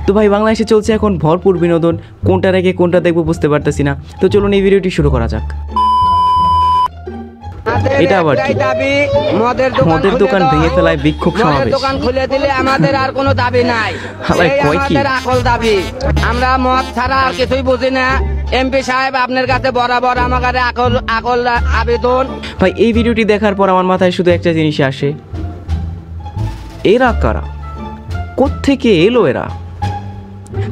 তো ভাই বাংলাদেশে চলছে এখন ভরপুর বিনোদন, কোনটা রেখে কোনটা দেখবো বুঝতে পারতেছি না। তো চলুন এই ভিডিওটি শুরু করা যাক। এটা আবার কি? মদের দোকান ভেঙে ফেলায় বিক্ষোভ সমাবেশ। দোকান খুলে দিলে আমাদের আর কোনো দাবি নাই, আমাদের আকল দাবি। আমরা মদ ছাড়া আর কিছুই বুঝি না। এমপি সাহেব আপনার কাছে বরাবর আমার আকল আবেদন। ভাই এই ভিডিওটি দেখার পর আমার মাথায় শুধু একটা জিনিস আসে, এরা কারা, কোত্থেকে এলো এরা?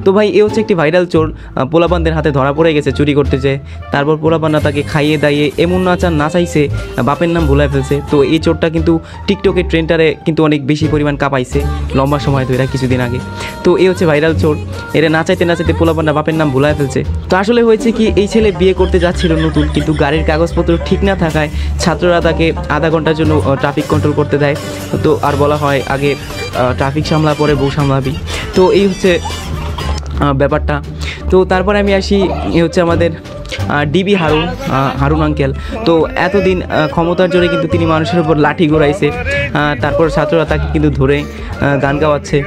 তো ভাই এ হচ্ছে একটি ভাইরাল চোর, পোলাপানদের হাতে ধরা পড়ে গেছে চুরি করতেছে। তারপর পোলাপানরা তাকে খাইয়ে দাইয়ে এমন নাচাইছে, বাপের নাম ভুলাই ফেলছে। তো এই চোরটা কিন্তু টিকটকের ট্রেন্ডারে কিন্তু অনেক বেশি পরিমাণ কাঁপাইছে লম্বা সময় ধরে, কিছুদিন আগে। তো এই হচ্ছে ভাইরাল চোর, এরা নাচাইতে নাচাইতে পোলাপানরা বাপের নাম ভুলাই ফেলছে। তো আসলে হয়েছে কি, এই ছেলে বিয়ে করতে যাচ্ছিল নতুন, কিন্তু গাড়ির কাগজপত্র ঠিক না থাকায় ছাত্ররা তাকে আধা ঘন্টার জন্য ট্রাফিক কন্ট্রোল করতে দেয়। তো আর বলা হয় আগে ট্রাফিক সামলা পরে বউ সামলাবি। তো এই হচ্ছে ব্যাপারটা। তো তারপরে আমি আসি, এ হচ্ছে আমাদের ডিবি হারুন আঙ্কেল। তো এতদিন ক্ষমতার জোরে কিন্তু তিনি মানুষের উপর লাঠি ঘোরাইছে, তারপর ছাত্ররা তাকে কিন্তু ধরে গান গাওয়াচ্ছে।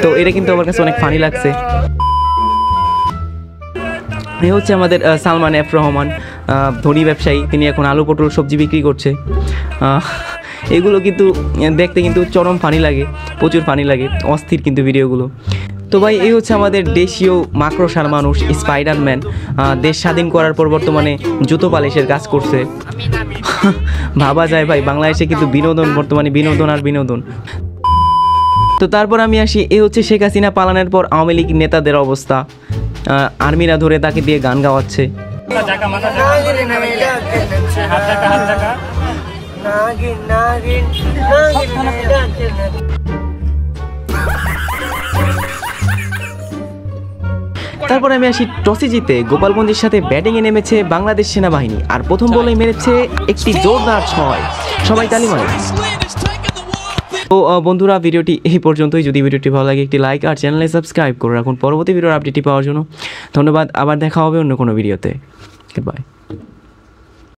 তো এটা কিন্তু আমার কাছে অনেক ফানি লাগছে। এ হচ্ছে আমাদের সালমান এফ রহমান, ধনী ব্যবসায়ী, তিনি এখন আলু পটল সবজি বিক্রি করছে। এগুলো কিন্তু দেখতে কিন্তু চরম ফানি লাগে, প্রচুর ফানি লাগে, অস্থির কিন্তু ভিডিওগুলো। তো ভাই এই হচ্ছে আমাদের দেশীয় মাকড়সার মানুষ স্পাইডারম্যান, দেশ স্বাধীন করার পর বর্তমানে জুতো পালিশের কাজ করছে। ভাবা যায় ভাই, বাংলাদেশে কিন্তু বিনোদন বর্তমানে বিনোদন আর বিনোদন। তো তারপর আমি আসি, এ হচ্ছে শেখ হাসিনা পালানোর পর আওয়ামী লীগ নেতাদের অবস্থা, আর্মিরা ধরে তাকে দিয়ে গান গাওয়াচ্ছে। তারপরে আমি আসি, টসে জিতে গোপালগঞ্জের সাথে ব্যাটিংয়ে নেমেছে বাংলাদেশ সেনাবাহিনী, আর প্রথম বলেই মেরেছে একটি জোরদার 6। সবাই তালি মারে। তো বন্ধুরা ভিডিওটি এই পর্যন্তই। যদি ভিডিওটি ভালো লাগে একটি লাইক আর চ্যানেলে সাবস্ক্রাইব করে রাখুন পরবর্তী ভিডিওর আপডেটটি পাওয়ার জন্য। ধন্যবাদ, আবার দেখা হবে অন্য কোনো ভিডিওতে। Good bye.